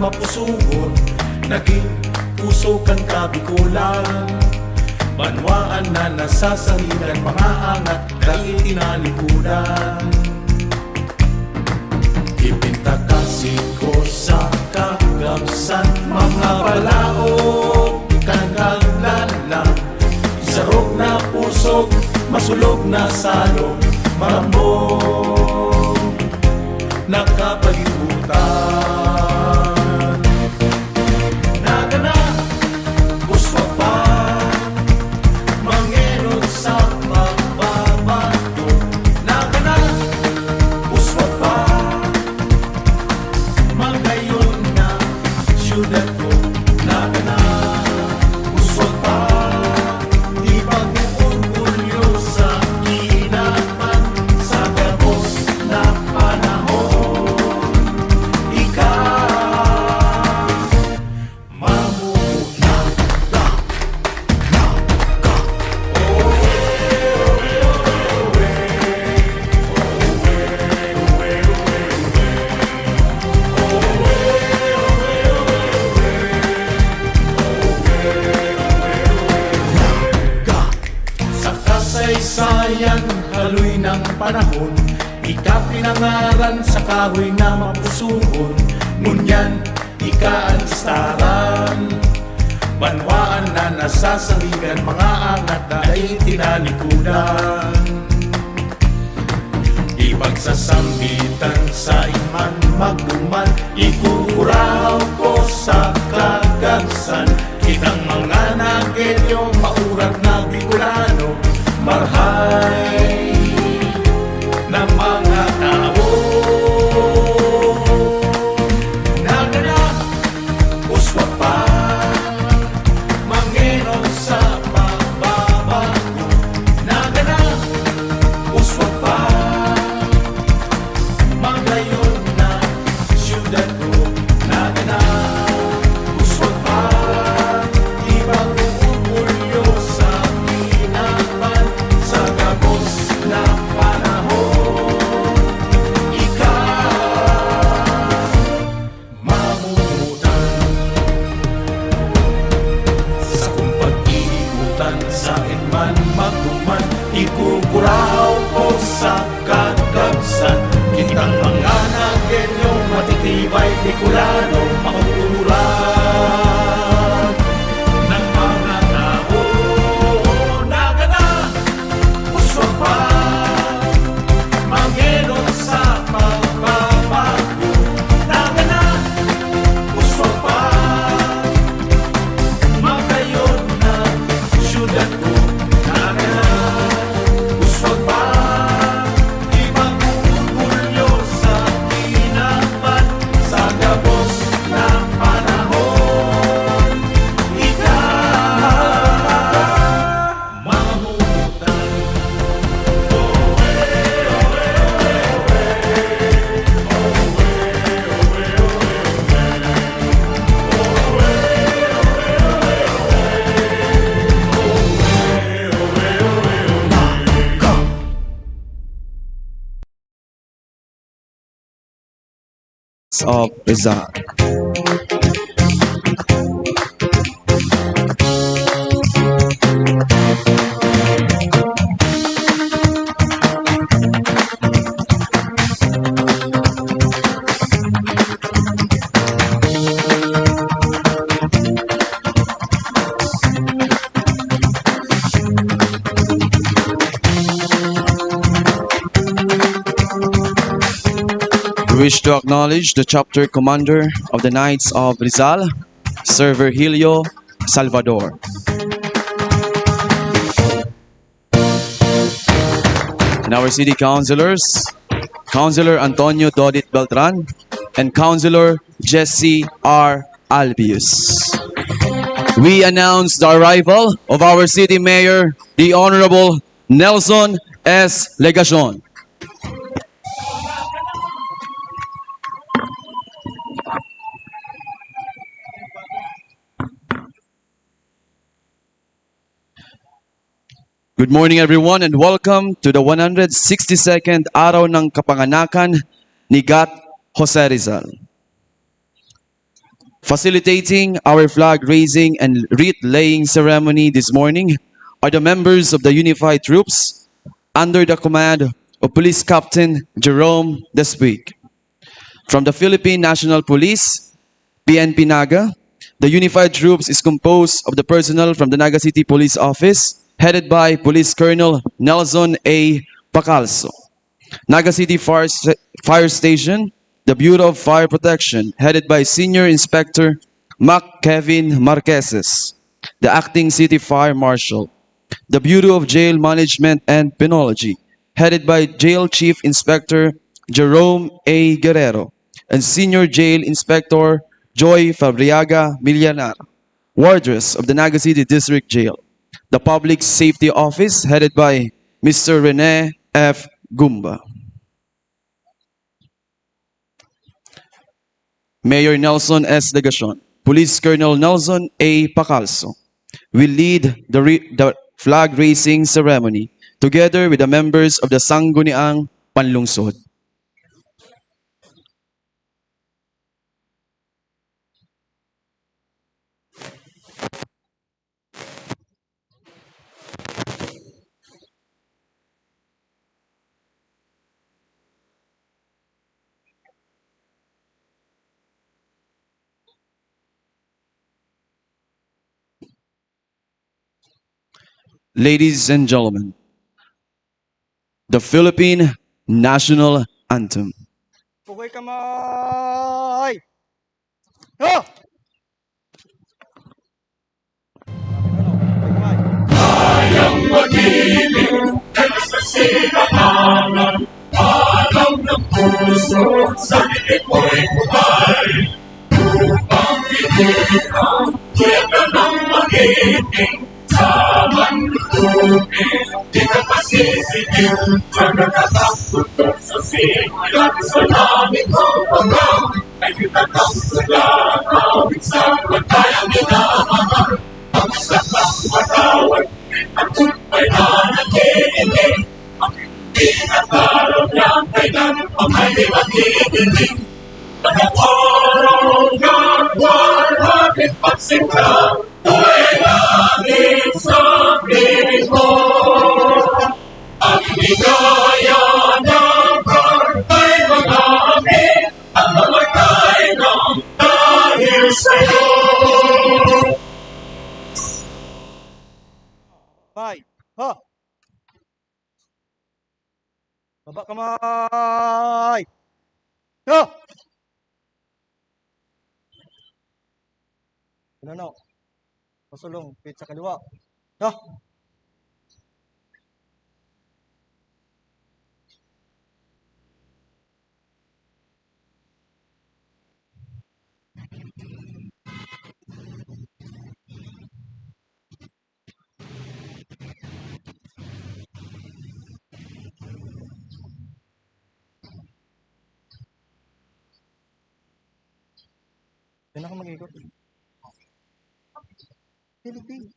mapusuhon, naging puso kang kabikulan. Banwaan na nasasaligan, mga angat dahil tinalikudan. Ipinta kasi ko sa kagamsan, mga balaod kagalan. Isarog na pusok, masulog na salong, marambong nakapalibutan. Nagana, puswa pa, mangenod sa pagbabato. Nagana, puswa pa, magayon na syudad ko. Nagana, puswa pa, di pag-uurgulyo sa kinapan, sa gabos na panahon. Ikaw, mamunan ka. Sa kasaysayan, haloy ng panahon, ika pinangaran sa kahoy na mapusuhon. Ngunyan, ika ang listaran, banwaan na nasasaligan, mga angat dahil tinalikudan. Ipagsasambitan sa iman magduman, ikukuraw ko sa kagagsan. Kitang mga nagelyo, maurat na Bicolano, marhay na mga tao. Nagana, uswa pa, mangenon sa pagbabago. Nagana, uswa pa, magayon na syudad ko. Nagana, uswa pa, ibang uurgulyo sa kinapan, sa gabos na panahon. Ikaw, mamumutan sa kung pag-iikutan, sa inman magduman, ikukuraw ko sa kagabsan. Kitang mga nagelyo, matitibay Bicolano, makukuran ng mga tao. Nagana, uswa pa, mangenon sa pagbabago. Nagana, uswa pa, magayon na syudad ko. Nagana, uswa pa, ibang uurgulyo sa kinapan, sa gabos na panahon. Ikaw, mamumutan. Of Rizal. We wish to acknowledge the chapter commander of the Knights of Rizal, Sir Virgilio Salvador. And our city councilors, Councilor Antonio Dodit Beltran and Councilor Jesse R. Albius. We announce the arrival of our city mayor, the Honorable Nelson S. Legacion. Good morning everyone and welcome to the 162nd araw ng kapanganakan ni Gat Jose Rizal. Facilitating our flag raising and wreath laying ceremony this morning are the members of the Unified Troops under the command of Police Captain Jerome Despuig. From the Philippine National Police, PNP Naga, the Unified Troops is composed of the personnel from the Naga City Police Office, headed by Police Colonel Nelson A. Pacalso. Naga City Fire Station, the Bureau of Fire Protection, headed by Senior Inspector Mac Kevin Marqueses, the Acting City Fire Marshal. The Bureau of Jail Management and Penology, headed by Jail Chief Inspector Jerome A. Guerrero, and Senior Jail Inspector Joy Fabriaga Millanar, Wardress of the Naga City District Jail. The Public Safety Office, headed by Mr. Rene F. Gumba. Mayor Nelson S. Legacion, Police Colonel Nelson A. Pacalso will lead the flag raising ceremony together with the members of the Sangguniang Panlungsod. Ladies and gentlemen, the Philippine National Anthem. Pukul kamay! Oh! Kamay! Ha! Baba kamay! Ha! Ano? Pasulong, pit sa kaliwa. Ha! Yan ako mag-ikot. Pilipin.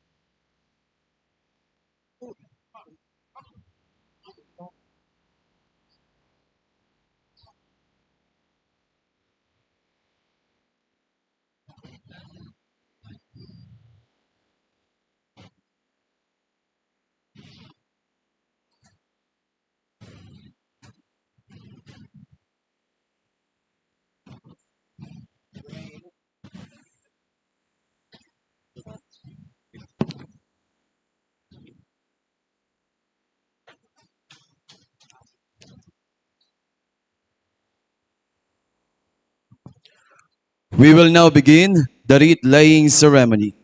We will now begin the wreath laying ceremony.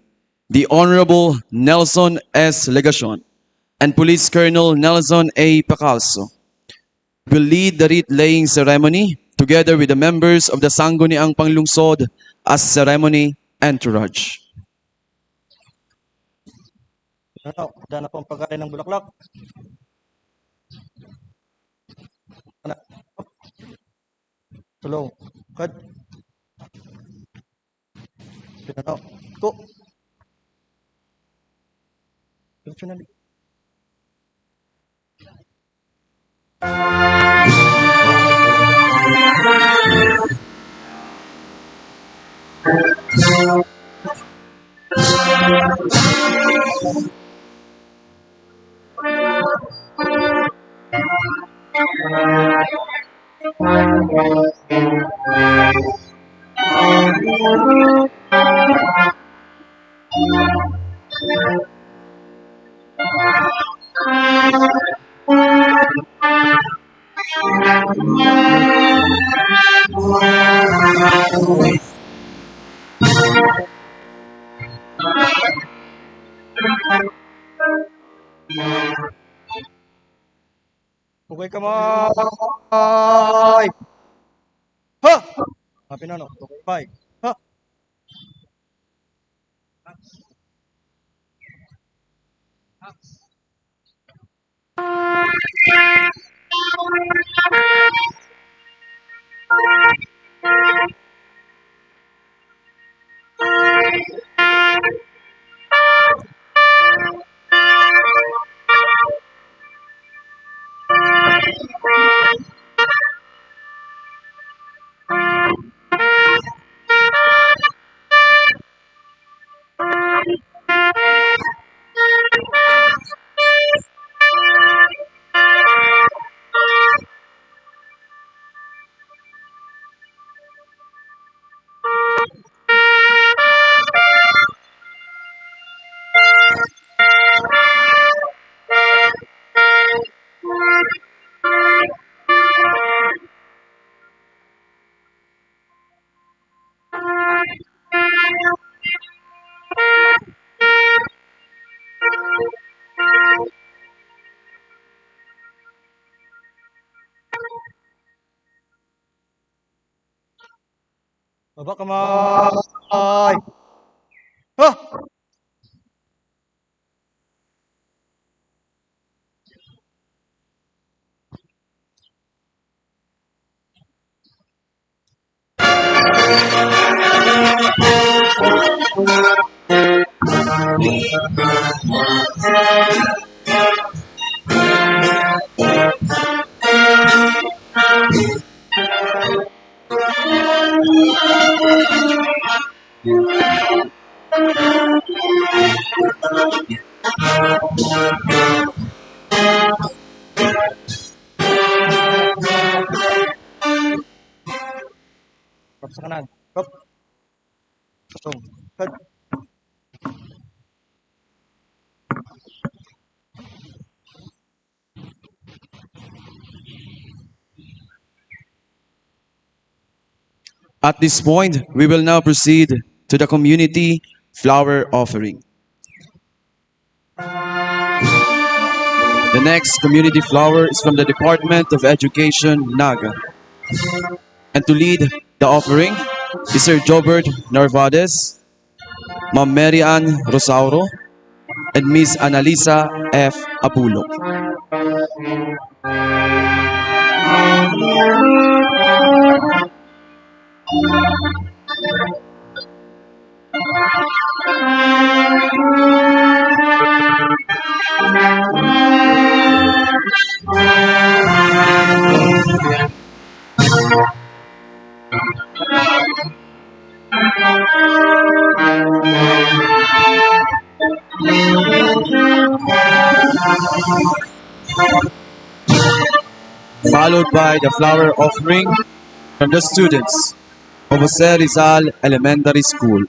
The Honorable Nelson S. Legacion and Police Colonel Nelson A. Pacalso will lead the wreath laying ceremony together with the members of the Sangguniang Panlungsod as ceremony entourage. Ano? Dana po ang pagkain ng bulaklak. Ano? Tulong. Kad. Ano? Ko. Functionally. Pugay kamay! Ha! Happy na, no? Pugay. Ha! Baba kamay! Ha! Kap sa kanan. Kap. Tung. Kad. At this point, we will now proceed to the community flower offering. The next community flower is from the Department of Education, Naga. And to lead the offering is Sir Jobert Narvades, Ma'am Mary Ann Rosauro, and Miss Annalisa F. Apulo. Followed by the flower offering from the students of Jose Rizal Elementary School.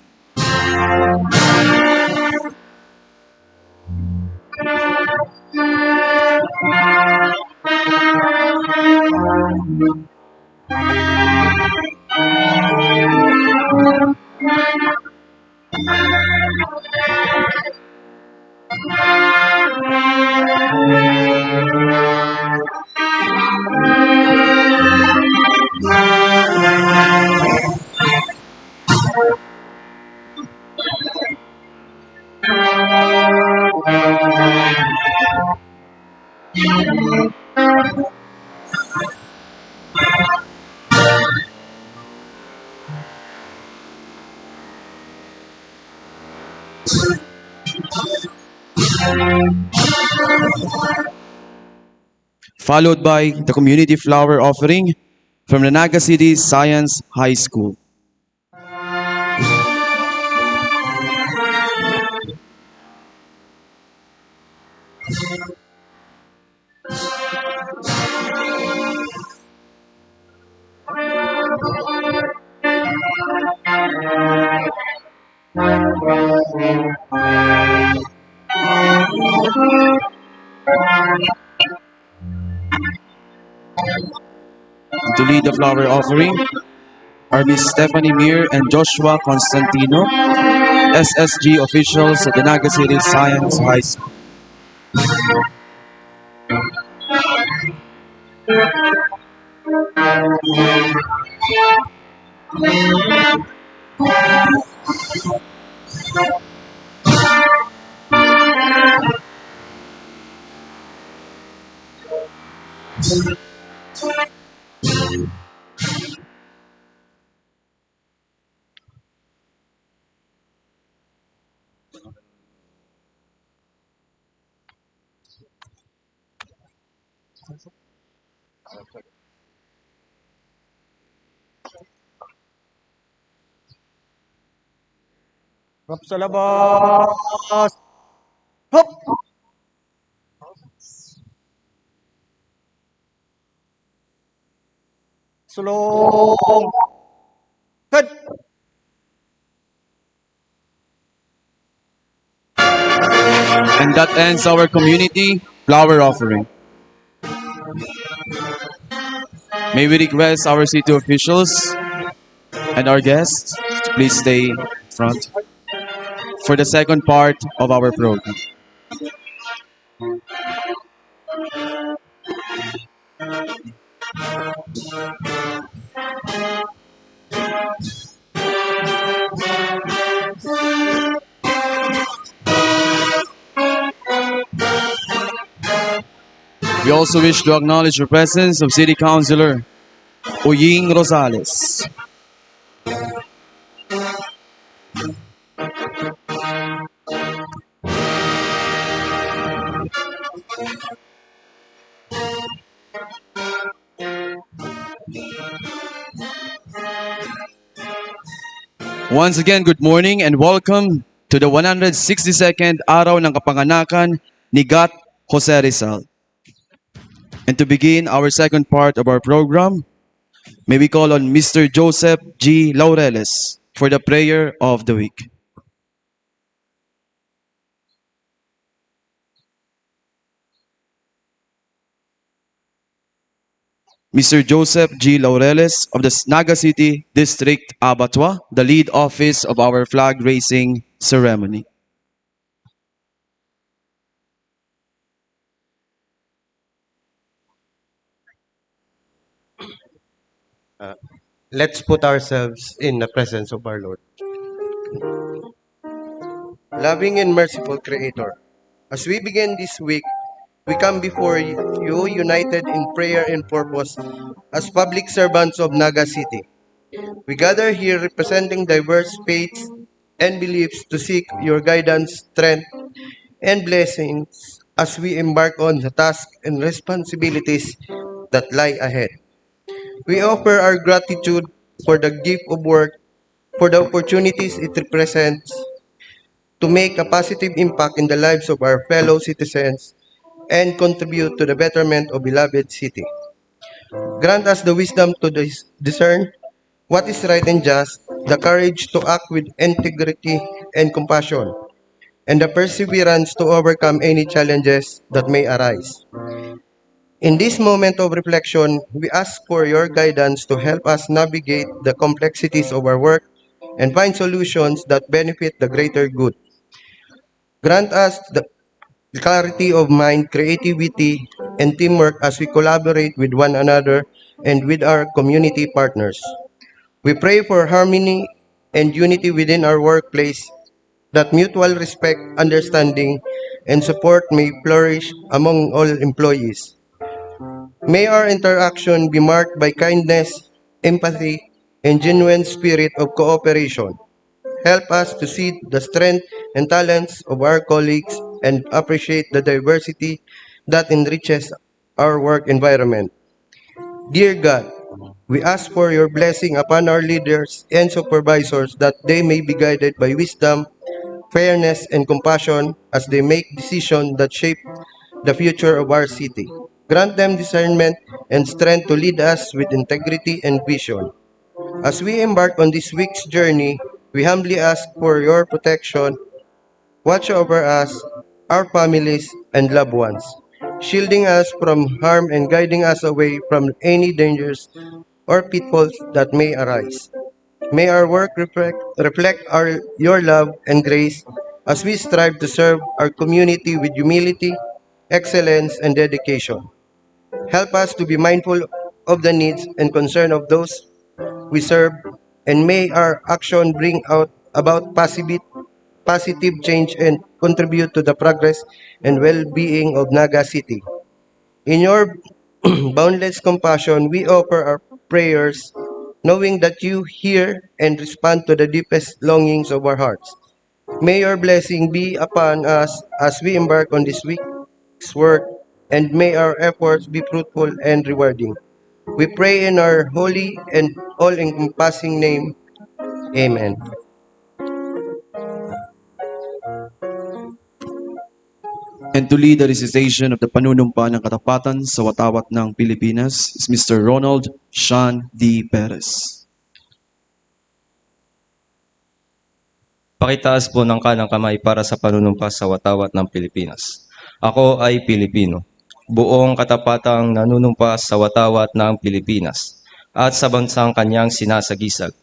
Followed by the community flower offering from the Naga City Science High School. To lead the flower offering are Miss Stephanie Mir and Joshua Constantino, SSG officials at the Naga City Science High School. Rap sa labas. Hop! Sulong. Head! And that ends our community flower offering. May we request our city officials and our guests to please stay front for the second part of our program. We also wish to acknowledge the presence of City Councilor Uying Rosales. Once again, good morning and welcome to the 162nd araw ng kapanganakan ni Gat Jose Rizal. And to begin our second part of our program, may we call on Mr. Joseph G. Laureles for the prayer of the week. Mr. Joseph G. Laureles of the Naga City District Abattoir, the lead office of our flag raising ceremony. Let's put ourselves in the presence of our Lord. Loving and merciful Creator, as we begin this week, we come before you united in prayer and purpose as public servants of Naga City. We gather here representing diverse faiths and beliefs to seek your guidance, strength, and blessings as we embark on the tasks and responsibilities that lie ahead. We offer our gratitude for the gift of work, for the opportunities it represents to make a positive impact in the lives of our fellow citizens and contribute to the betterment of beloved city. Grant us the wisdom to discern what is right and just, the courage to act with integrity and compassion, and the perseverance to overcome any challenges that may arise. In this moment of reflection, we ask for your guidance to help us navigate the complexities of our work and find solutions that benefit the greater good. Grant us the clarity of mind, creativity, and teamwork as we collaborate with one another and with our community partners. We pray for harmony and unity within our workplace, that mutual respect, understanding, and support may flourish among all employees. May our interaction be marked by kindness, empathy, and genuine spirit of cooperation. Help us to see the strength and talents of our colleagues and appreciate the diversity that enriches our work environment. Dear God, we ask for your blessing upon our leaders and supervisors that they may be guided by wisdom, fairness, and compassion as they make decisions that shape the future of our city. Grant them discernment and strength to lead us with integrity and vision. As we embark on this week's journey, We humbly ask for your protection. Watch over us, our families, and loved ones, shielding us from harm and guiding us away from any dangers or pitfalls that may arise. May our work reflect your love and grace as we strive to serve our community with humility, excellence, and dedication. Help us to be mindful of the needs and concern of those we serve, and may our action bring about positive change and contribute to the progress and well-being of Naga City. In your boundless compassion, we offer our prayers, knowing that you hear and respond to the deepest longings of our hearts. May your blessing be upon us as we embark on this week's work, and may our efforts be fruitful and rewarding. We pray in our holy and all-encompassing name. Amen. And to lead the recitation of the panunumpa ng katapatan sa watawat ng Pilipinas is Mr. Ronald Sean D. Perez. Pakitaas po ng kanang kamay para sa panunumpa sa watawat ng Pilipinas. Ako ay Pilipino, buong katapatang nanunumpa sa watawat ng Pilipinas at sa bansang kanyang sinasagisag,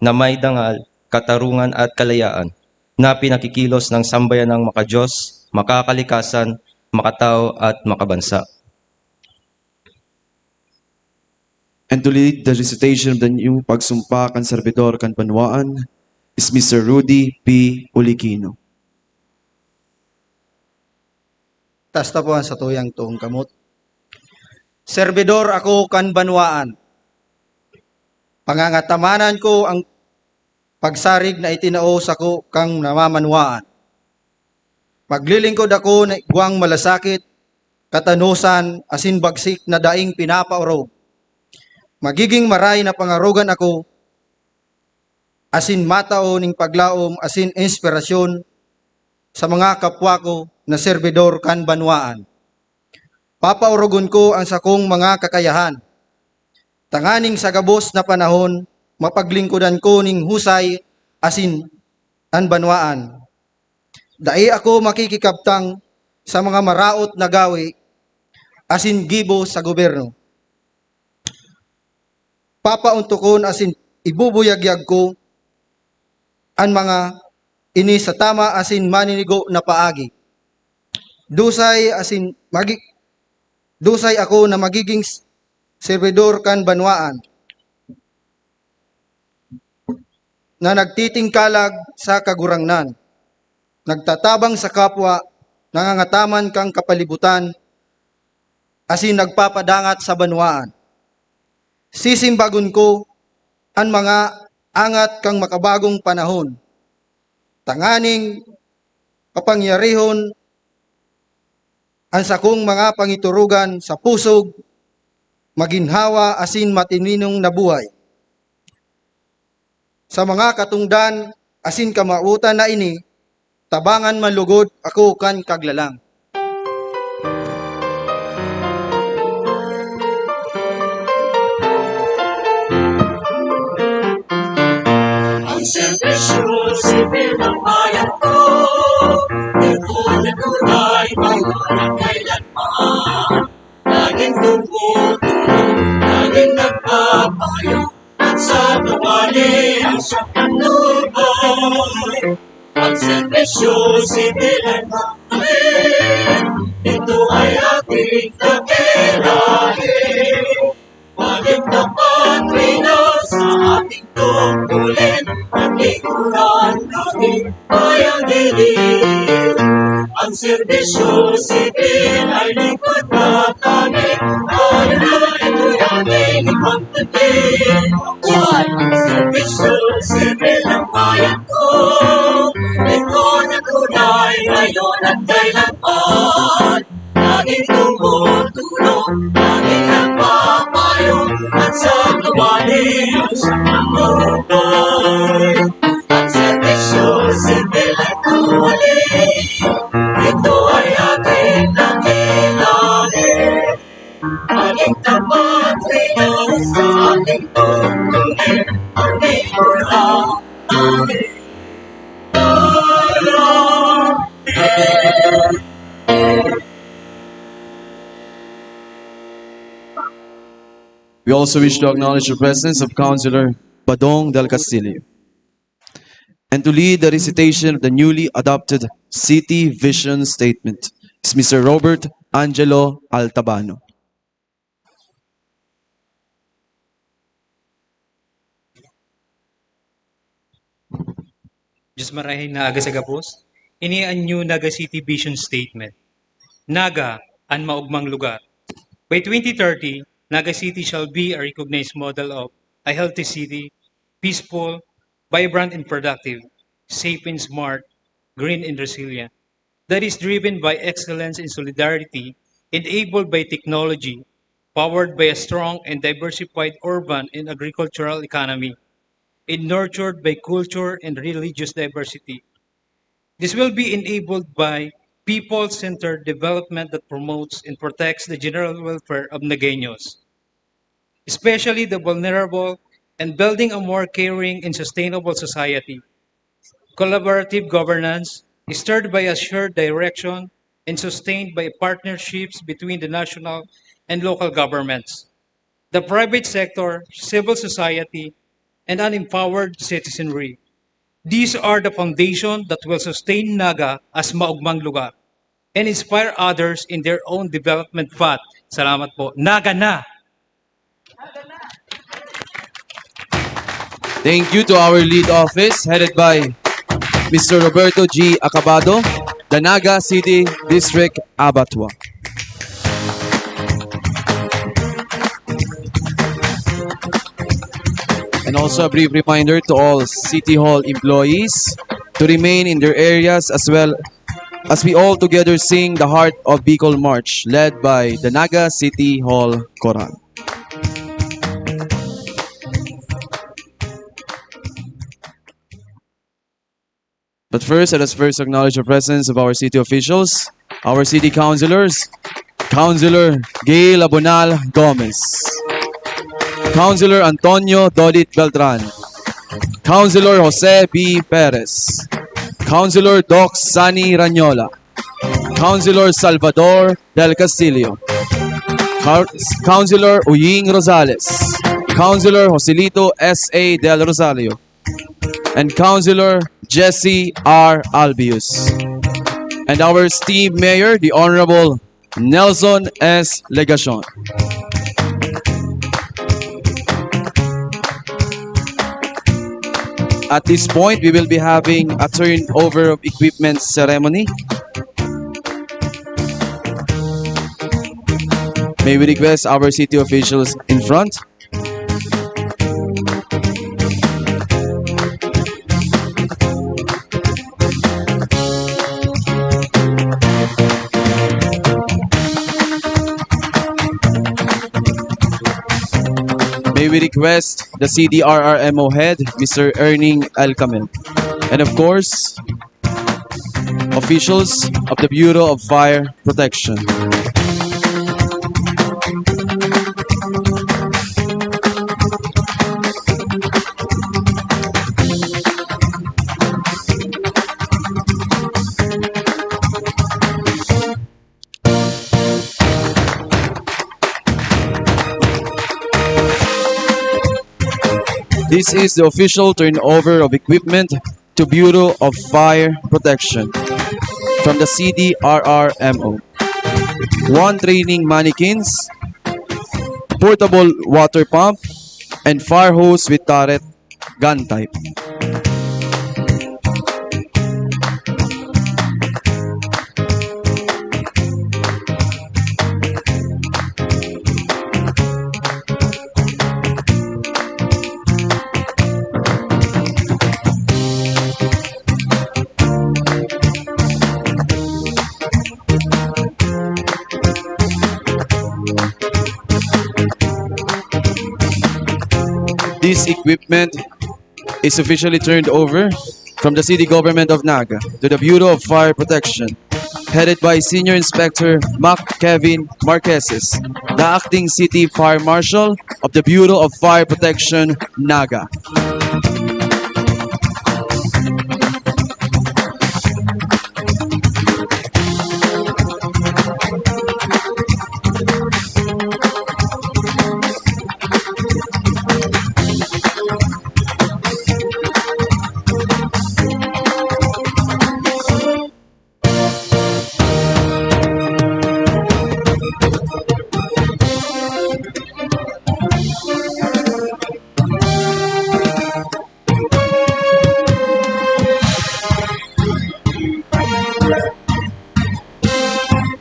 na may dangal, katarungan at kalayaan na pinakikilos ng sambayan ng makadiyos, makakalikasan, makatao at makabansa. And to lead the recitation of the new pagsumpa kan servidor kan Banwaan is Mr. Rudy P. Ulikino. Tasta po ang sa tuyang tuong kamot. Servidor ako kan Banwaan. Pangangatamanan ko ang pagsarig na itinaos ako kang namamanwaan. Maglilingkod ako na guwang malasakit, katanusan, asin bagsik na daing pinapaorog. Magiging maray na pangarugan ako, asin matao ning paglaom, asin inspirasyon sa mga kapwa ko na servidor kan Banwaan. Papaorogon ko ang sakong mga kakayahan. Tanganing sa gabos na panahon, mapaglingkodan ko ning husay, asin an Banwaan. Dai ako makikikabtang sa mga maraot na gawi, asin gibo sa gobyerno. Papauntukon asin ibubuyagyag ko ang mga ini sa tama asin maninigo na paagi. Dusay ako na magiging servidor kan Banwaan na nagtitingkalag sa kagurangnan, nagtatabang sa kapwa, nangangataman kang kapalibutan, asin nagpapadangat sa Banwaan. Sisimbagon ko ang mga angat kang makabagong panahon, tanganing kapangyarihon ang sakong mga pangiturugan sa pusog, maginhawa asin matininong nabuhay. Sa mga katungdan asin kamautan na ini, tabangan manlugod ako kan kaglalang. Ang serbisyo sibil ng bayan ko, ito na tunay, pangalaman kailanman. Laging tumutulong, laging nagpapayo, at sa kawali ang siyang panubay. Ang serbisyo sibil ay mahalin, ito ay ating kakailangan. Maging tapat Pinas sa ating tungkulin, at lingkuran natin bayang dilim. Ang serbisyo sibil ay lingkod na tanging, ano na ito'y ating ipagdating. Ang serbisyo sibil ng bayan ko, ito na tunay ngayon at kailanman. Laging tumutulong, laging nagpapayo, at sa kawali ang siyang panubay. Ang serbisyo sibil ay tuwalin, ito ay ating nakilain. Maging tapat Pinas sa ating tungkulin, ang lingkuran natin. We also wish to acknowledge the presence of Councilor Badong del Castillo and to lead the recitation of the newly adopted City Vision Statement is Mr. Robert Angelo Altabano. Diyos marahin na aga sa gapos, ini anyo Naga City Vision Statement. Naga, ang maugmang lugar. By 2030, Naga City shall be a recognized model of a healthy city, peaceful, vibrant and productive, safe and smart, green and resilient, that is driven by excellence and solidarity, enabled by technology, powered by a strong and diversified urban and agricultural economy, and nurtured by culture and religious diversity. This will be enabled by people-centered development that promotes and protects the general welfare of Nagueños, especially the vulnerable, and building a more caring and sustainable society. Collaborative governance is stirred by a shared direction and sustained by partnerships between the national and local governments, the private sector, civil society, and an empowered citizenry. These are the foundation that will sustain Naga as maugmang lugar and inspire others in their own development path. Salamat po. Naga na! Thank you to our lead office headed by Mr. Roberto G. Acabado, the Naga City District Abattoir. And also a brief reminder to all City Hall employees to remain in their areas as well as we all together sing the Heart of Bicol March led by the Naga City Hall Choral. But first, let us first acknowledge the presence of our city officials, our city councilors, Councilor Gail Abonal Gomez, Councilor Antonio Dodit Beltran, Councilor Jose B. Perez, Councilor Doc Sani Ranyola, Councilor Salvador Del Castillo, Councilor Uying Rosales, Councilor Joselito S.A. Del Rosario, and Councilor Jesse R. Albius, and our esteemed Mayor, the Honorable Nelson S. Legacion. At this point, we will be having a turnover of equipment ceremony. May we request our city officials in front? May we request the CDRRMO head, Mr. Erning L. Camel. And of course, officials of the Bureau of Fire Protection. This is the official turnover of equipment to Bureau of Fire Protection from the CDRRMO. 1 training mannequins, portable water pump, and fire hose with turret gun type. This equipment is officially turned over from the City Government of Naga to the Bureau of Fire Protection, headed by Senior Inspector Mac Kevin Marqueses, the Acting City Fire Marshal of the Bureau of Fire Protection, Naga.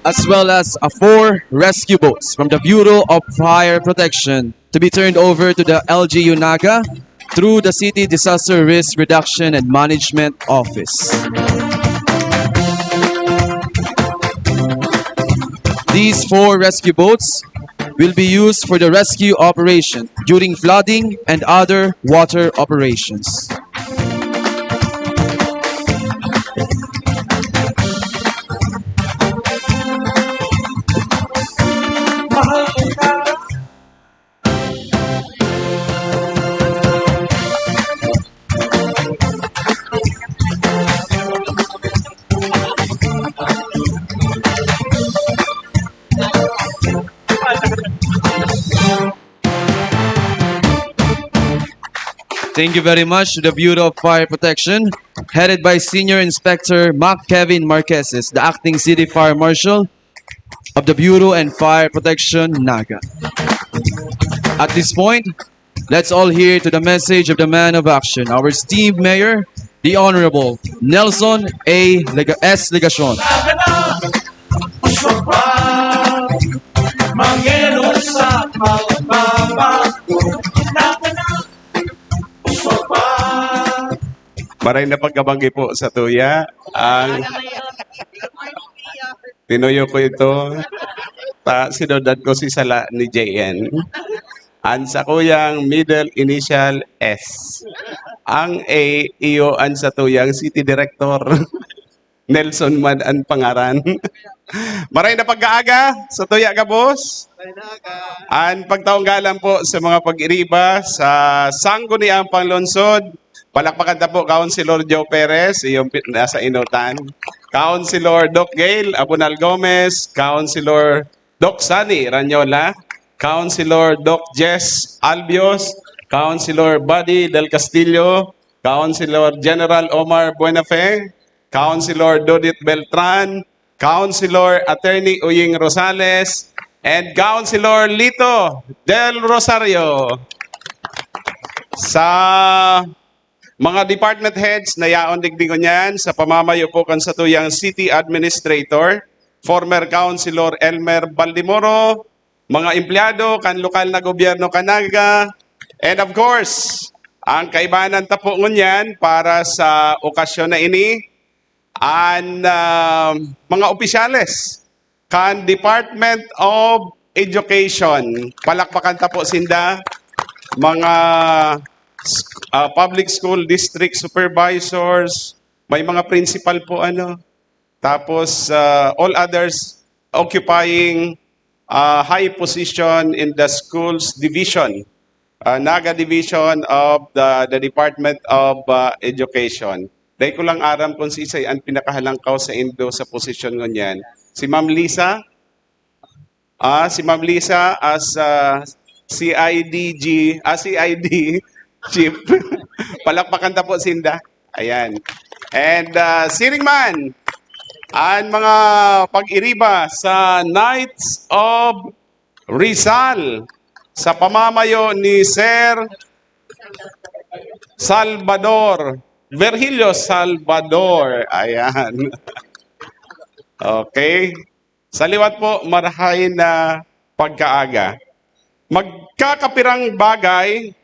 as well as 4 rescue boats from the Bureau of Fire Protection to be turned over to the LGU Naga through the City Disaster Risk Reduction and Management Office. These 4 rescue boats will be used for the rescue operation during flooding and other water operations. Thank you very much to the Bureau of Fire Protection, headed by Senior Inspector Mac Kevin Marqueses, the Acting City Fire Marshal of the Bureau and Fire Protection, Naga. At this point, let's all hear to the message of the man of action, our esteemed Mayor, the Honorable Nelson S. Legacion. Mangero sa pagbabago. Maray na pagkabanggi po sa tuya. Ang tinuyo ko ito. Sinundan ko si Sala ni JN. Ang sa kuyang middle initial S. Ang A, iyo ang sa tuyang City Director. Nelson man ang pangaran. Maray na pagkaaga sa tuya ka, boss. Ang pagtaong galang po sa mga pag-iriba sa sangguniang panglonsod. Palakpakan na po, Councilor Joe Perez, yung nasa inutan. Councilor Doc Gail Abunal Gomez, Councilor Doc Sani Ranyola, Councilor Doc Jess Albios, Councilor Buddy Del Castillo, Councilor General Omar Buenafe, Councilor Dodit Beltran, Councilor Attorney Uying Rosales, and Councilor Lito Del Rosario. Sa mga department heads na yaon digdingon yan sa pamamayo po kan sa tuyang City Administrator, former Councilor Elmer Baldimoro, mga empleyado kan lokal na gobyerno kanaga, and of course, ang kaibanan tapo ngunyan para sa okasyon na ini, ang mga opisyales kan Department of Education, palakpakan tapo sinda, mga public school district supervisors, may mga principal po tapos all others occupying high position in the schools division, Naga division of the Department of Education. Dahil ko lang aram kung si Isay ang pinakahalangkaw sa Indo sa posisyon ngunyan. Si Ma'am Lisa, as CID Chief. Palakpakan ta po sinda. Ayan. And Siring Man, ang mga pag-iriba sa Knights of Rizal sa pamamayo ni Sir Salvador, Virgilio Salvador. Ayan. Okay. Sa liwat po, marahay na pagkaaga. Magkakapirang bagay.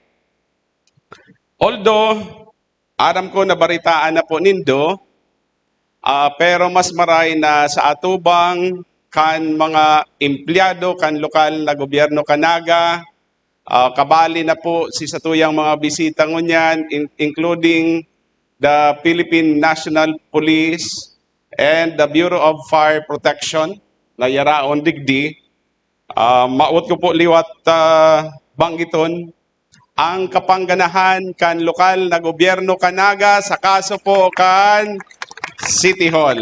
Although, aram ko na baritaan na po nindo, pero mas maray na sa atubang kan mga empleyado kan lokal na gobyerno kanaga, kabali na po si satuyang mga bisita ngunyan, including the Philippine National Police and the Bureau of Fire Protection, na yaraon digdi. Maut ko po liwat banggiton, ang kapangganahan kan lokal na gobyerno kanaga sa kaso po kan City Hall.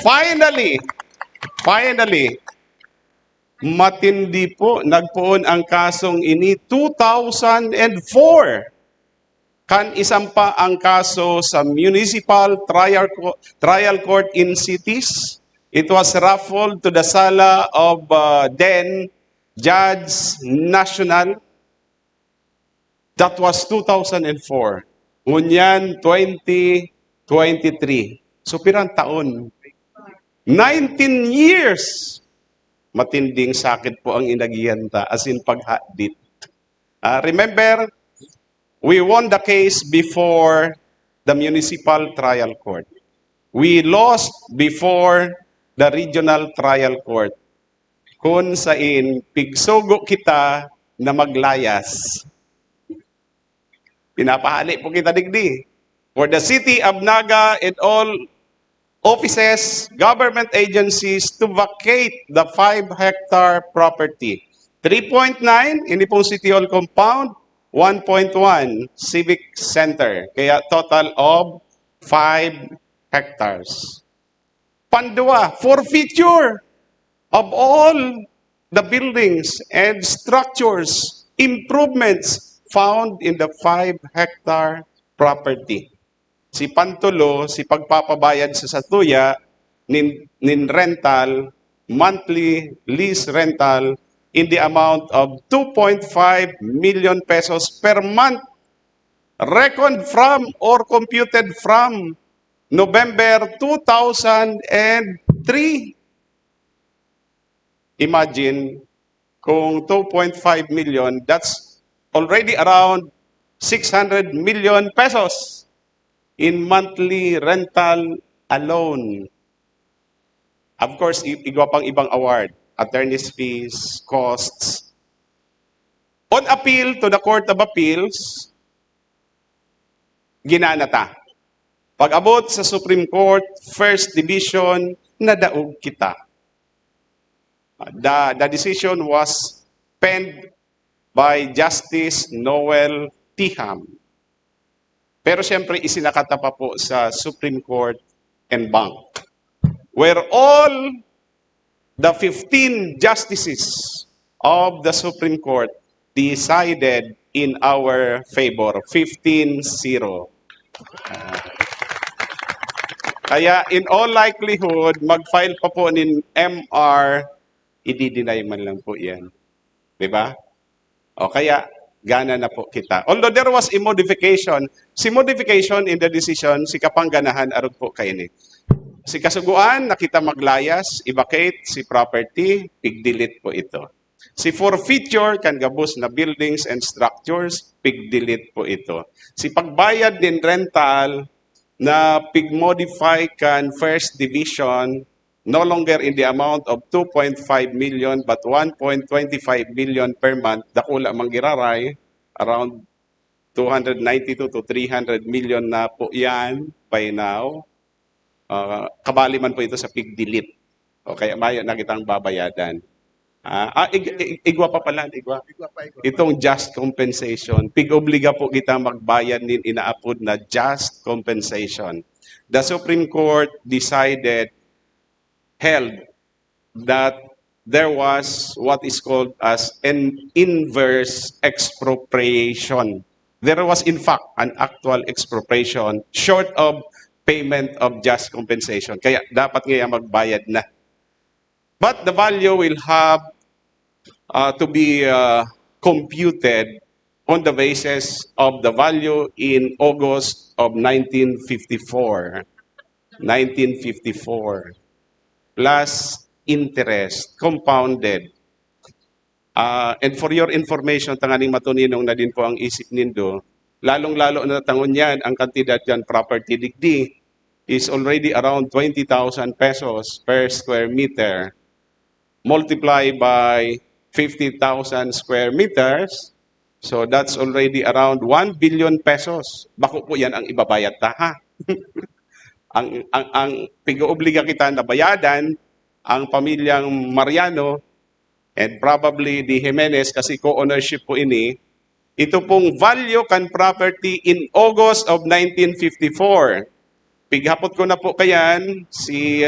Finally, matindi po nagpuon ang kasong ini 2004. Kan isampa ang kaso sa Municipal Trial Court in Cities. It was referred to the sala of then Judge National. That was 2004. Ngunyan 2023. So pirang taon. 19 years. Matinding sakit po ang inagihanta, as in paghadit. Remember, we won the case before the municipal trial court. We lost before the regional trial court. Kung sain, pigsugo kita na maglayas. Pinapahali po kita digdi. For the city of Naga and all offices, government agencies to vacate the 5-hectare property. 3.9, ini pong City Hall compound. 1.1, Civic Center. Kaya total of 5 hectares. Pandua, forfeiture of all the buildings and structures, improvements found in the 5-hectare property. Si Pantulo, si pagpapabayad sa Satuya, nin rental, monthly lease rental, in the amount of 2.5 million pesos per month, reckoned from or computed from November 2003. Imagine kung 2.5 million, that's already around 600 million pesos in monthly rental alone. Of course, igwa pang ibang award, attorney's fees, costs. On appeal to the Court of Appeals, ginanata. Pag-abot sa Supreme Court, First Division, nadaog kita. The decision was penned by Justice Noel Tiham. Pero siyempre, isinakata pa po sa Supreme Court en banc, where all the 15 justices of the Supreme Court decided in our favor, 15-0. Kaya in all likelihood, mag-file pa po ng MR, i-deny man lang po yan. Diba? O kaya, gana na po kita. Although there was a modification, si modification in the decision, si kapangganahan arog po kayo ni. Si kasuguan, nakita maglayas, i-vacate si property, pig-delete po ito. Si forfeiture, kan gabos na buildings and structures, pig-delete po ito. Si pagbayad din rental, na pig-modify kan first division, no longer in the amount of 2.5 million but 1.25 million per month, dakula manggiraray, around 292 to 300 million na po yan by now. Kabali man po ito sa pig-delete. O kaya mayo na kitang babayadan. Igwa pa pala, igwa. Itong just compensation. Pig-obliga po kita magbayad nin inaapod na just compensation. The Supreme Court held that there was what is called as an inverse expropriation. There was in fact an actual expropriation short of payment of just compensation. Kaya dapat ngayon magbayad na. But the value will have to be computed on the basis of the value in August of 1954. 1954. Plus interest, compounded. And for your information, tanganing matuninong na din po ang isip nindo, lalong-lalo na tangon yan, ang kantidad yan property digdi is already around 20,000 pesos per square meter. Multiply by 50,000 square meters, so that's already around 1 billion pesos. Bako po yan ang ibabayad ta, ha? ang pig-oobliga kita na bayadan, ang pamilyang Mariano, and probably the Jimenez, kasi co-ownership po ini, ito pong value kan property in August of 1954. Pighapot ko na po kayan, si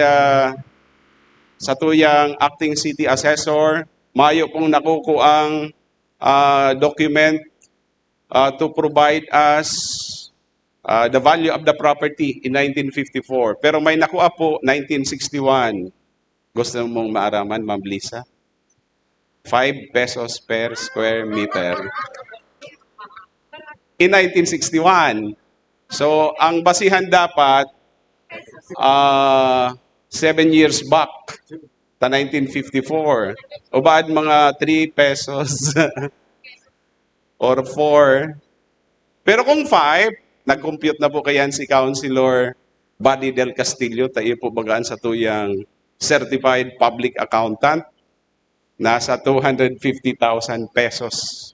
sa tuyang acting city assessor, mayo pong nakuko ang document to provide us the value of the property in 1954. Pero may nakuha po 1961. Gusto mong maaraman, Ma'am Lisa? 5 pesos per square meter. In 1961. So, ang basihan dapat, 7 years back, ta 1954. O baad mga 3 pesos or 4. Pero kung 5, nag-compute na po kayan si Councilor Buddy Del Castillo, tayo po bagaan sa tuyang certified public accountant, nasa 250,000 pesos.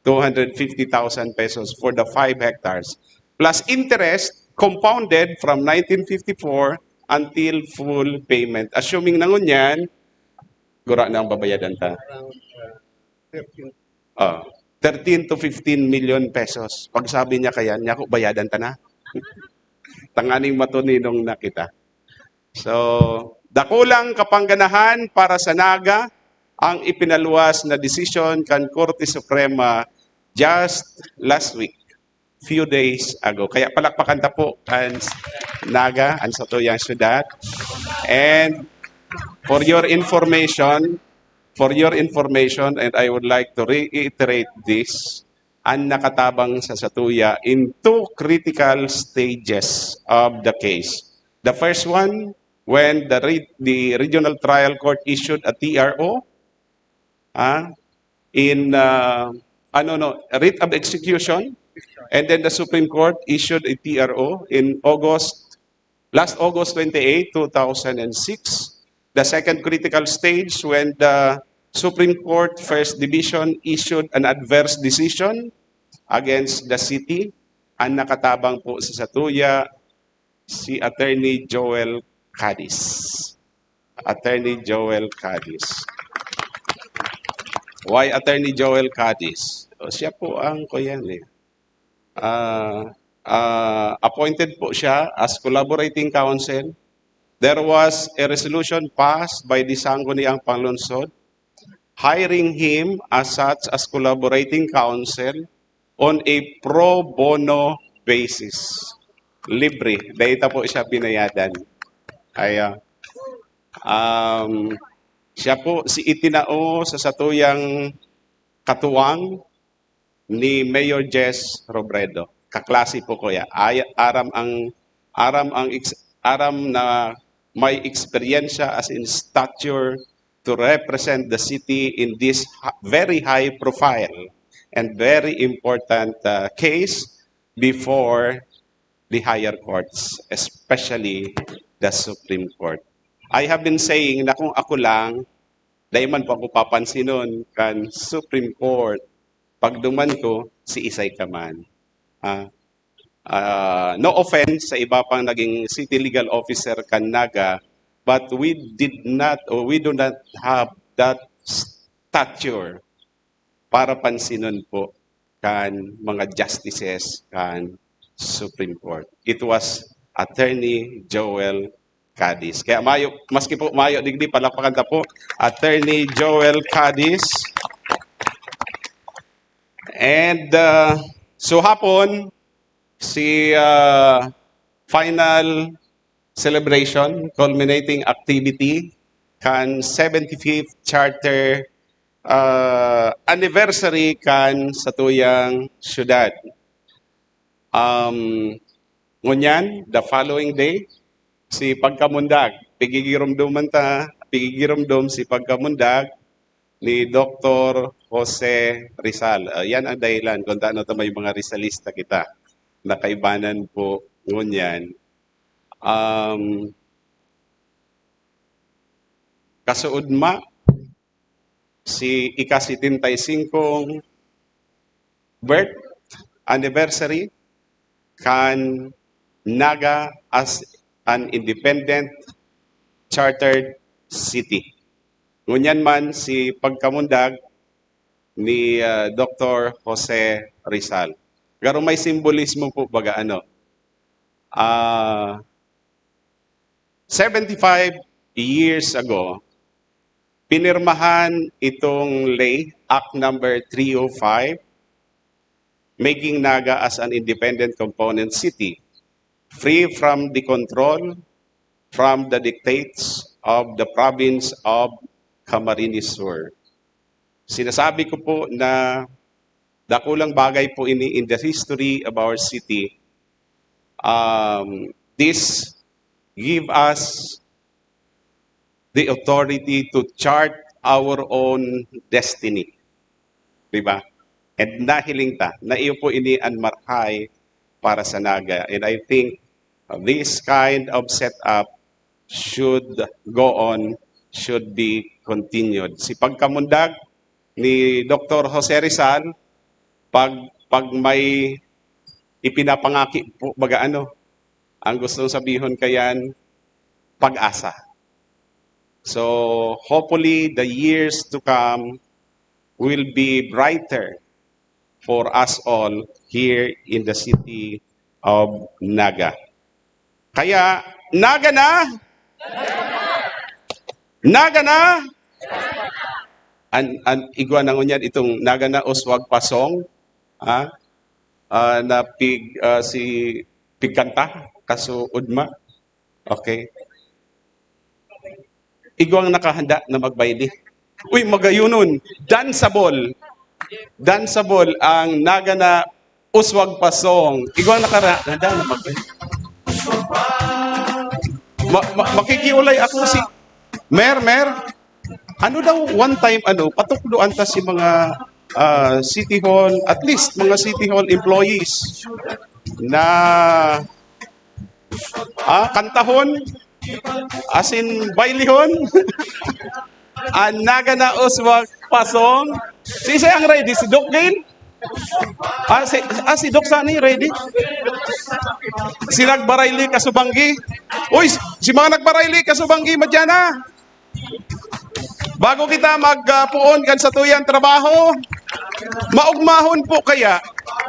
250,000 pesos for the 5 hectares. Plus interest compounded from 1954 until full payment. Assuming nangon yan, gura na ang babayadan ta. 13 to 15 million pesos. Pag sabi niya kaya, niya ko bayadan ta na. Tanganing matuninong na kita. So, dakulang kapangganahan para sa Naga ang ipinaluwas na desisyon kan Korte Suprema just last week, few days ago. Kaya palakpakan ta po kan Naga, ang sa tuyang syudad. And for your information, and I would like to reiterate this, ang nakatabang sa Satuya in 2 critical stages of the case. The first one, when the Regional Trial Court issued a TRO writ of execution, and then the Supreme Court issued a TRO in last August 28, 2006. The second critical stage, when the Supreme Court First Division issued an adverse decision against the city. Ang nakatabang po sa Satuya, si Attorney Joel Cadiz. Attorney Joel Cadiz. Why Attorney Joel Cadiz? Siya po ang appointed po siya as collaborating counsel. There was a resolution passed by the Sangguniang Panlunsod hiring him as such as collaborating counsel on a pro bono basis. Libre. Dahita po siya binayadan. Siya po si itinao sa satuyang katuwang ni Mayor Jess Robredo. Kaklase po ko ya. Aram na may eksperyensya as in stature to represent the city in this very high profile and very important case before the higher courts, especially the Supreme Court. I have been saying na kung ako lang, dahil man po ako papansinon kan Supreme Court, pag duman ko, si Isay Kaman. No offense sa iba pang naging city legal officer kan Naga, but we do not have that stature para pansinon po kan mga justices kan Supreme Court. It was Attorney Joel Cadiz. Kaya maski po mayo digdi palakpakan ta po Attorney Joel Cadiz. And so hapon si final celebration, culminating activity kan 75th Charter anniversary kan sa tuyang syudad. Ngunyan, the following day, si pagkamundag, pigigirumdum si pagkamundag ni Dr. Jose Rizal. Yan ang dahilan kung taano may mga Rizalista kita. Nakaibanan po ngunyan. Kasuudma, si ika-75 birth anniversary kan Naga as an independent chartered city. Ngunyan man si pagkamundag ni Dr. Jose Rizal. Pero may simbolismo po baga 75 years ago, pinirmahan itong ley, Act number 305, making Naga as an independent component city, free from the control from the dictates of the province of Camarines Sur. Sinasabi ko po na dakulang bagay po in the history of our city. This give us the authority to chart our own destiny. Diba? And nahiling ta, na iyo po ini anmarkay para sa Naga. And I think this kind of setup should go on, should be continued. Si pagkamundag ni Dr. Jose Rizal, pag may ipinapangaki po, baga ano, ang gustong sabihin kayan, pag-asa. So, hopefully, the years to come will be brighter for us all here in the city of Naga. Kaya, Naga na! Naga na! An igwa na ngunyan itong Naga na Oswag Pasong, na si Pigkanta, kaso Udma. Okay. Igwang nakahanda na magbayli. Uy, magayunon. Danceable. Danceable ang Naga na Uswag Pasong. Igwang nakahanda na magbayli. Makikiulay ako si Mer. Ano daw one time patukloan ta si mga City Hall, at least mga City Hall employees na kantahon, as in bailihon, ang Naga na Uswag Pasong. Si ang ready? Si Doc Gail? Si Doc Sani ready? Si nagbarayli kasubanggi? Uy, si mga nagbarayli kasubanggi, madyana. Bago kita magpuon kan sa tuyang trabaho, maugmahon po kaya,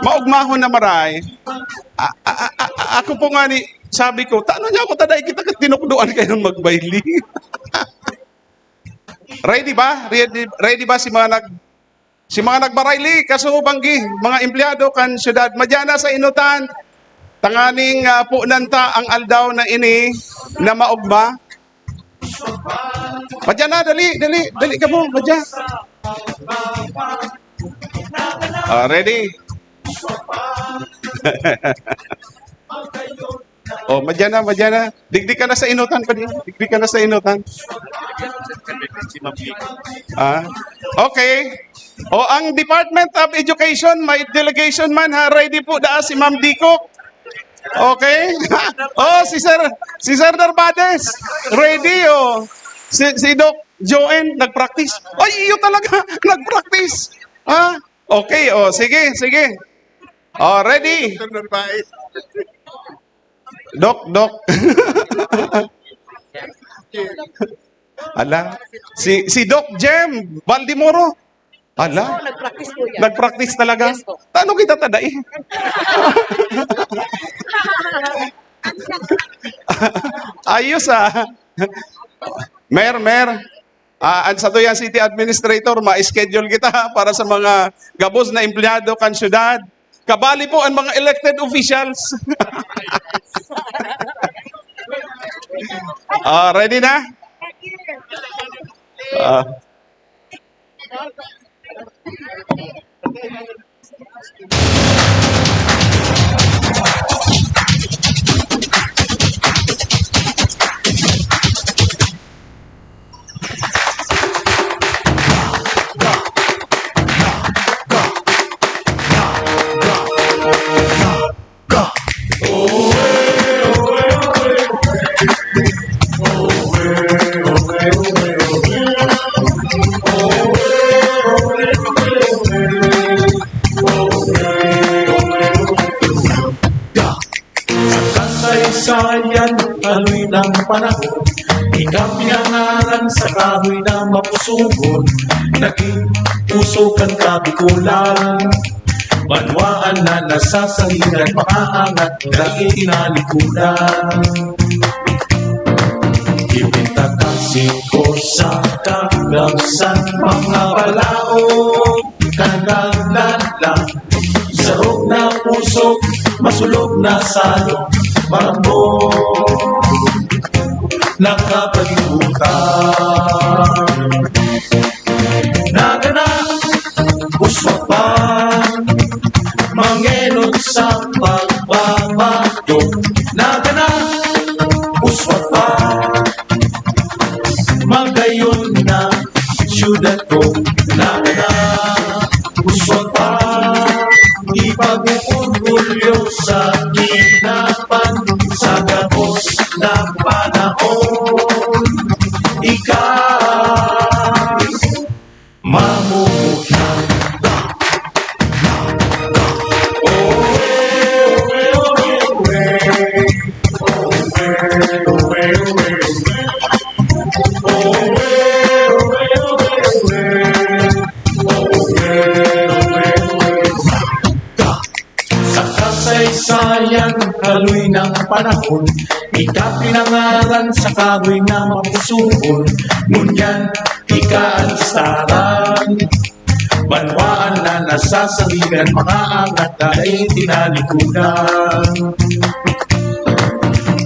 maugmahon na maray. Ako po nga sabi ko, tano niya ako taday kita tinukduan kayo magbayli. Ready ba? Ready ba si mga nagbarayli, kasubanggi, mga empleyado kan syudad, madyana sa inutan, tanganing puunanta ang aldaw na ini na maugma. Madyana, dali ka mo, madya. Ready? Madyana. Digdig ka na sa inutan pa din. Digdig ka na sa inutan. Okay. Ang Department of Education, may delegation man ha. Ready po si Ma'am Diko. Okay? Si Sir Narbades. Ready Si Doc Joen nag-practice. Ay, iyo talaga nag-practice. Okay, sige. Ready? Doc. Ala. Si Doc Jem Baldimoro. Ala. Nag-practice po yan. Nag-practice talaga? Yes po. Paano kita tadai? Ayos Mer. Ang sa tuyang city administrator, ma-schedule kita para sa mga gabos na empleyado kan syudad. Kabali po ang mga elected officials. Ready na? Kasaysayan, aloy ng panahon, ikaw pinangalan sa kahoy na mapusugon. Naging puso kang kabikulan, banwaan na nasasaliran, makaangat dahil tinalikudan. Ibinta kasi ko sa kagawsan, mga balaod, kanaglalang, sarog na puso, masulog na salong, marambong, nakapalibutan. Naga na, uswag pa, mangenod sa pagbabago. Naga na, uswag Sa kasaysayan kaloy ng panahon, ika pinangalan sa kahoy na mapusuon. Ngunyan, ika ang staran, banwaan na nasasawigan, mga angat na ay tinalikudan.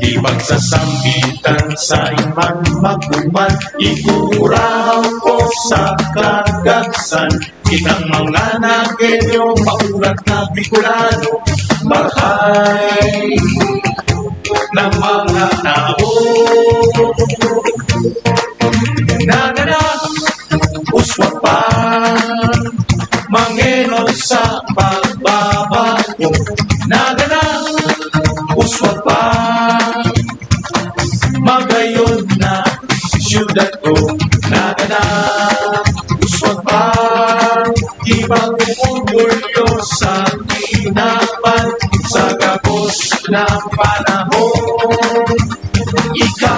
Ipagsasambitan sa iman magduman, ikukuraw ko sa kagagsan. Kitang mga nagenyo, maulat na Bicolano, marhay ng mga tao. Naganak, uswa pa, mangenon sa pagbabago. Naganak, uswa pa, magayon na siyudad ko. Naganak, uswa pa, ipag-umulyo sa tinapan sa gabos ng panahon. Ika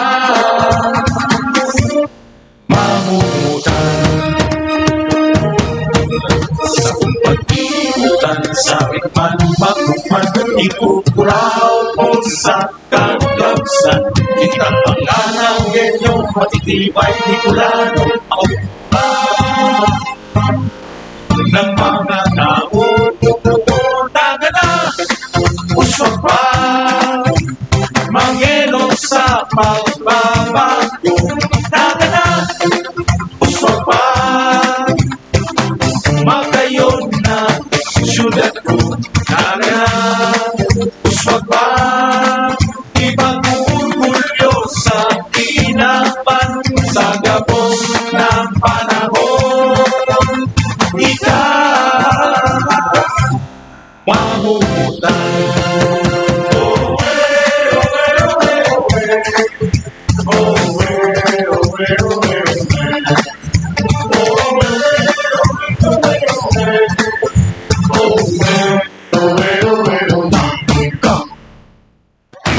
mamumutan sa kung pag-iutan sa ikman magbuman, ikukuraw mo sa kagabsan. Kitang pangalang genyong matitibay Bicolano, ako ng mga tao. Nagana, uswag pa, mangelo sa pagbabago. Nagana, uswag pa, magayon na siyudad ko. Nagana, uswag pa, ipag-uulyo sa tinapan sa gabos ng panahon. Ika mamumutan.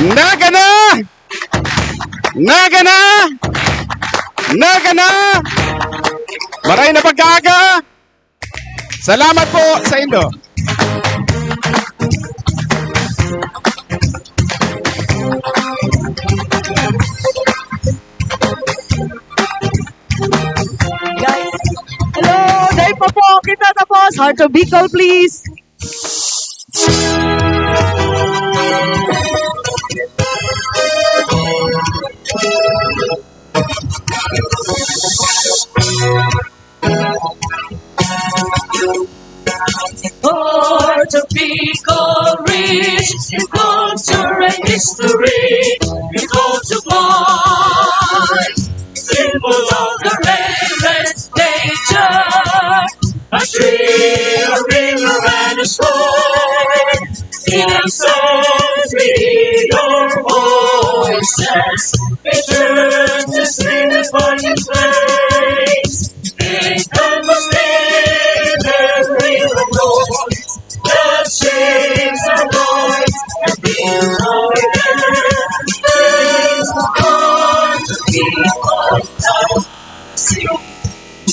Nagana! Nagana! Nagana! Maray na pagkaga! Salamat po sa inyo. Guys, hello! Dahil pa po kita tapos. Heart of Bicol, please. Heart of Bicol rich in culture and history, because of life, symbol of the rainless nature, a tree, a river, and a sky. In our songs we hear your voices, return to sing upon your place. And come must live every voice that shakes our voice and feels our praise. Heart to people now, sing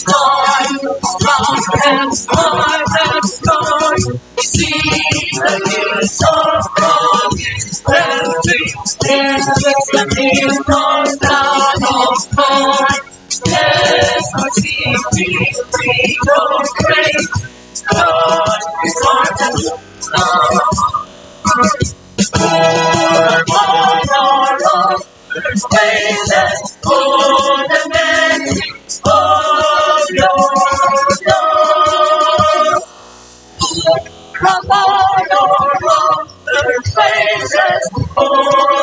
time, round and smart and smart. See the hills of promise and dreams, the hills of down of heart. Yes, our city, freedom, grace, God is heart and love. For our offers, faithless, for the memories of your love. From all our offers, faithless, for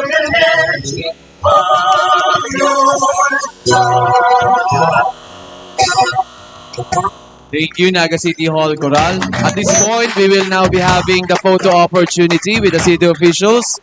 the memories of your love. Thank you, Naga City Hall Coral. At this point, we will now be having the photo opportunity with the city officials.